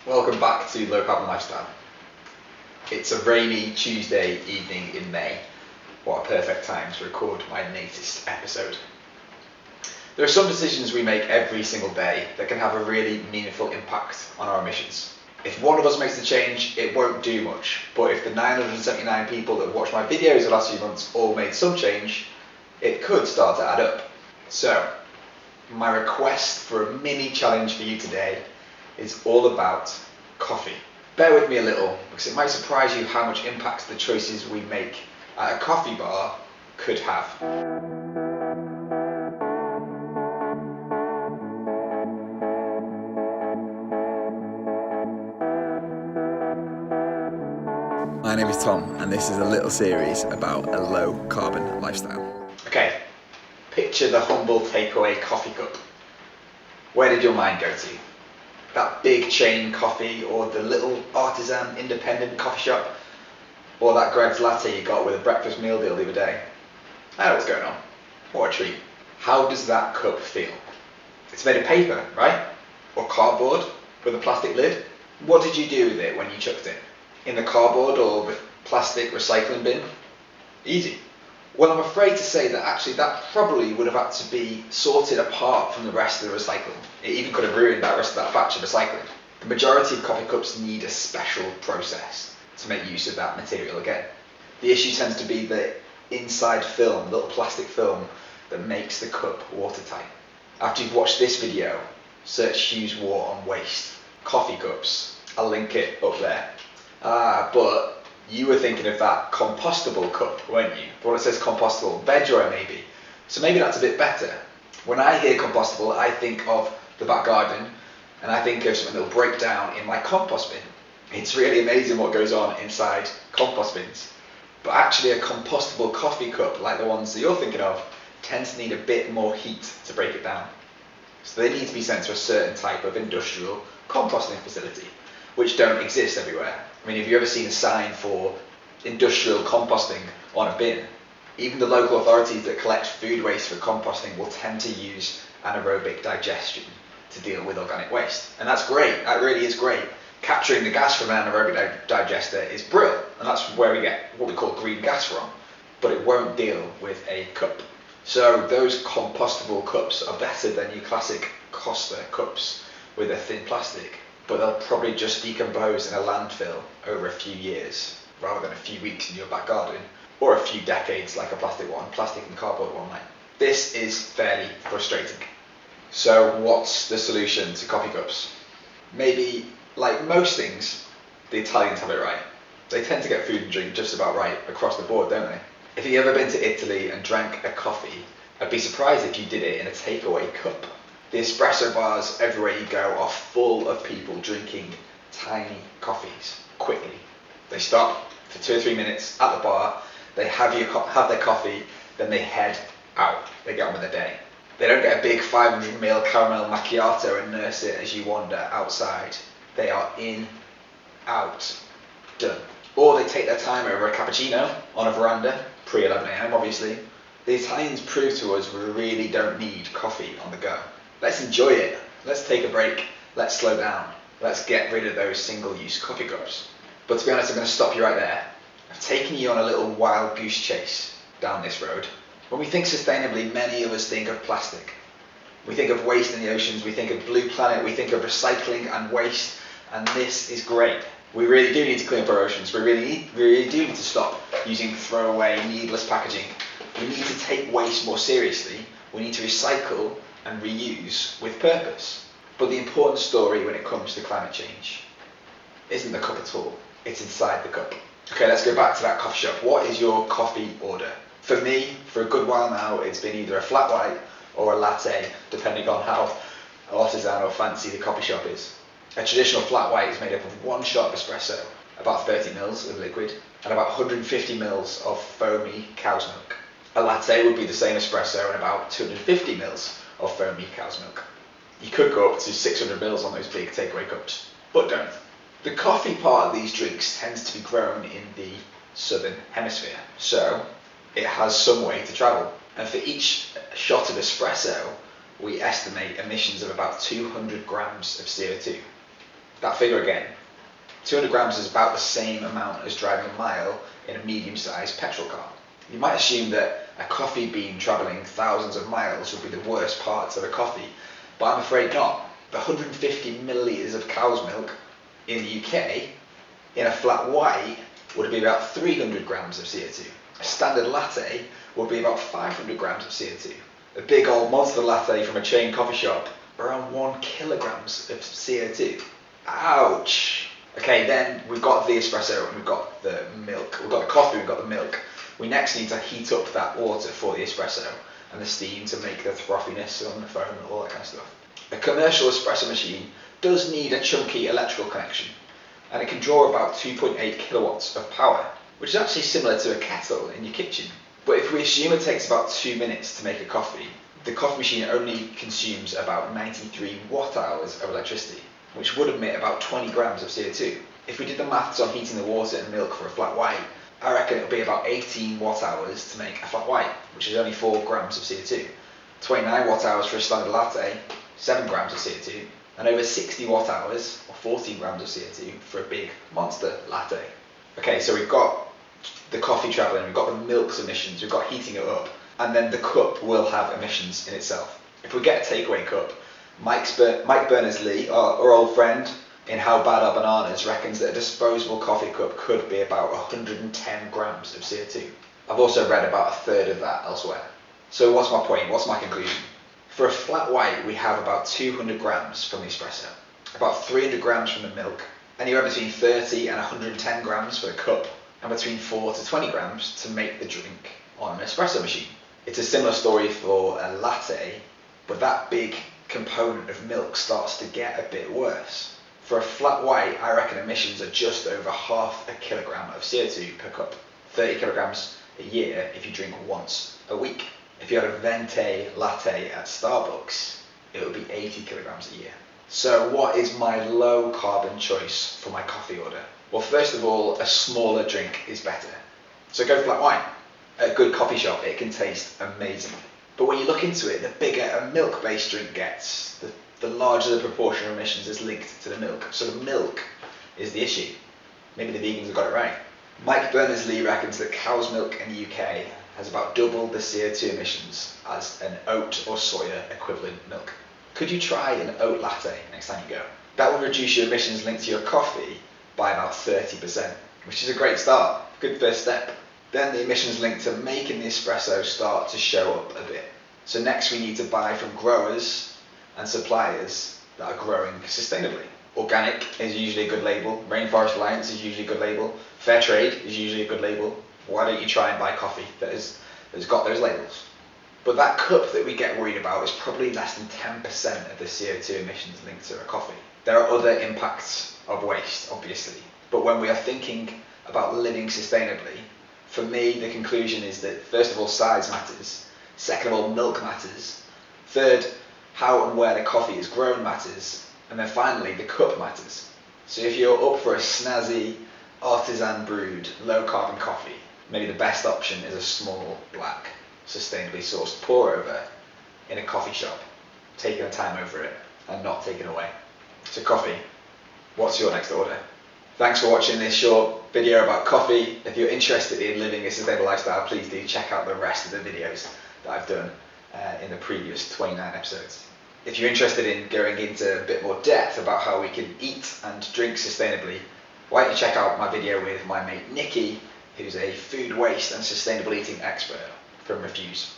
Welcome back to Low Carbon Lifestyle. It's a rainy Tuesday evening in May. What a perfect time to record my latest episode. There are some decisions we make every single day that can have a really meaningful impact on our emissions. If one of us makes the change, it won't do much, but if the 979 people that watched my videos the last few months all made some change, it could start to add up. So, my request for a mini challenge for you today is all about coffee. Bear with me a little, because it might surprise you how much impact the choices we make at a coffee bar could have. My name is Tom, and this is a little series about a low carbon lifestyle. Okay, picture the humble takeaway coffee cup. Where did your mind go to? That big chain coffee, or the little artisan independent coffee shop, or that Greg's latte you got with a breakfast meal deal the other day? I know what's going on. What a treat. How does that cup feel? It's made of paper, right? Or cardboard with a plastic lid? What did you do with it when you chucked it? In the cardboard or the plastic recycling bin? Easy. Well, I'm afraid to say that actually that probably would have had to be sorted apart from the rest of the recycling. It even could have ruined that rest of that batch of recycling. The majority of coffee cups need a special process to make use of that material again. The issue tends to be the inside film, little plastic film that makes the cup watertight. After you've watched this video, search Hughes War on waste, coffee cups. I'll link it up there. But you were thinking of that compostable cup, weren't you? The one that says compostable, veg oil maybe. So maybe that's a bit better. When I hear compostable, I think of the back garden, and I think of something that will break down in my compost bin. It's really amazing what goes on inside compost bins. But actually a compostable coffee cup, like the ones that you're thinking of, tends to need a bit more heat to break it down. So they need to be sent to a certain type of industrial composting facility, which don't exist everywhere. I mean, have you ever seen a sign for industrial composting on a bin? Even the local authorities that collect food waste for composting will tend to use anaerobic digestion to deal with organic waste. And that's great, that really is great. Capturing the gas from an anaerobic digester is brilliant, and that's where we get what we call green gas from, but it won't deal with a cup. So those compostable cups are better than your classic Costa cups with a thin plastic, but they'll probably just decompose in a landfill over a few years rather than a few weeks in your back garden, or a few decades like a plastic and cardboard one might. This is fairly frustrating. So what's the solution to coffee cups? Maybe, like most things, the Italians have it right. They tend to get food and drink just about right across the board, don't they? If you've ever been to Italy and drank a coffee, I'd be surprised if you did it in a takeaway cup. The espresso bars everywhere you go are full of people drinking tiny coffees quickly. They stop for 2 or 3 minutes at the bar, they have their coffee, then they head out. They get on with their day. They don't get a big 500ml caramel macchiato and nurse it as you wander outside. They are in, out, done. Or they take their time over a cappuccino on a veranda, pre-11 AM obviously. The Italians prove to us we really don't need coffee on the go. Let's enjoy it. Let's take a break. Let's slow down. Let's get rid of those single-use coffee cups. But to be honest, I'm going to stop you right there. I've taken you on a little wild goose chase down this road. When we think sustainably, many of us think of plastic. We think of waste in the oceans, we think of Blue Planet, we think of recycling and waste, and this is great. We really do need to clean up our oceans. We really do need to stop using throwaway, needless packaging. We need to take waste more seriously. We need to recycle and reuse with purpose. But the important story when it comes to climate change isn't the cup at all, it's inside the cup. Okay, let's go back to that coffee shop. What is your coffee order? For me, for a good while now, it's been either a flat white or a latte, depending on how artisan or fancy the coffee shop is. A traditional flat white is made up of 1 shot of espresso, about 30ml of liquid, and about 150ml of foamy cow's milk. A latte would be the same espresso and about 250ml of foamy cow's milk. You could go up to 600ml on those big takeaway cups, but don't. The coffee part of these drinks tends to be grown in the southern hemisphere, so it has some way to travel. And for each shot of espresso, we estimate emissions of about 200 grams of CO2. That figure again, 200 grams is about the same amount as driving a mile in a medium-sized petrol car. You might assume that a coffee bean travelling thousands of miles would be the worst parts of a coffee, but I'm afraid not. The 150 millilitres of cow's milk in the UK in a flat white would be about 300 grams of CO2. A standard latte would be about 500 grams of CO2. A big old monster latte from a chain coffee shop, around 1 kilograms of CO2. Ouch! Okay, then we've got the espresso and we've got the milk. We've got the coffee, we've got the milk. We next need to heat up that water for the espresso and the steam to make the frothiness on the foam and all that kind of stuff. A commercial espresso machine does need a chunky electrical connection, and it can draw about 2.8 kilowatts of power, which is actually similar to a kettle in your kitchen. But if we assume it takes about 2 minutes to make a coffee, the coffee machine only consumes about 93 watt hours of electricity, which would emit about 20 grams of CO2. If we did the maths on heating the water and milk for a flat white, I reckon it would be about 18 watt hours to make a flat white, which is only 4 grams of CO2. 29 watt hours for a standard latte, 7 grams of CO2, and over 60 watt hours, or 14 grams of CO2, for a big monster latte. Okay, so we've got the coffee travelling, we've got the milk's emissions, we've got heating it up, and then the cup will have emissions in itself. If we get a takeaway cup, Mike Berners-Lee, our old friend in How Bad Are Bananas, reckons that a disposable coffee cup could be about 110 grams of CO2. I've also read about a third of that elsewhere. So what's my point? What's my conclusion? For a flat white, we have about 200 grams from the espresso, about 300 grams from the milk, anywhere between 30 and 110 grams for a cup, and between 4 to 20 grams to make the drink on an espresso machine. It's a similar story for a latte, but that big component of milk starts to get a bit worse. For a flat white, I reckon emissions are just over half a kilogram of CO2 per cup, 30 kilograms a year if you drink once a week. If you had a venti latte at Starbucks, it would be 80 kilograms a year. So what is my low carbon choice for my coffee order? Well, first of all, a smaller drink is better. So go flat white. At a good coffee shop, it can taste amazing. But when you look into it, the bigger a milk-based drink gets, the larger the proportion of emissions is linked to the milk. So the milk is the issue. Maybe the vegans have got it right. Mike Berners-Lee reckons that cow's milk in the UK has about double the CO2 emissions as an oat or soya equivalent milk. Could you try an oat latte next time you go? That will reduce your emissions linked to your coffee by about 30%, which is a great start, good first step. Then the emissions linked to making the espresso start to show up a bit. So next we need to buy from growers and suppliers that are growing sustainably. Organic is usually a good label, Rainforest Alliance is usually a good label, Fair Trade is usually a good label. Why don't you try and buy coffee that's got those labels? But that cup that we get worried about is probably less than 10% of the CO2 emissions linked to a coffee. There are other impacts of waste, obviously, but when we are thinking about living sustainably, for me the conclusion is that first of all size matters, second of all milk matters, third how and where the coffee is grown matters, and then finally the cup matters. So if you're up for a snazzy, artisan brewed, low carbon coffee, maybe the best option is a small, black, sustainably sourced pour over in a coffee shop, taking the time over it and not taken away. So coffee, what's your next order? Thanks for watching this short video about coffee. If you're interested in living a sustainable lifestyle, please do check out the rest of the videos that I've done in the previous 29 episodes. If you're interested in going into a bit more depth about how we can eat and drink sustainably, why don't you check out my video with my mate Nikki, who's a food waste and sustainable eating expert from Refuse.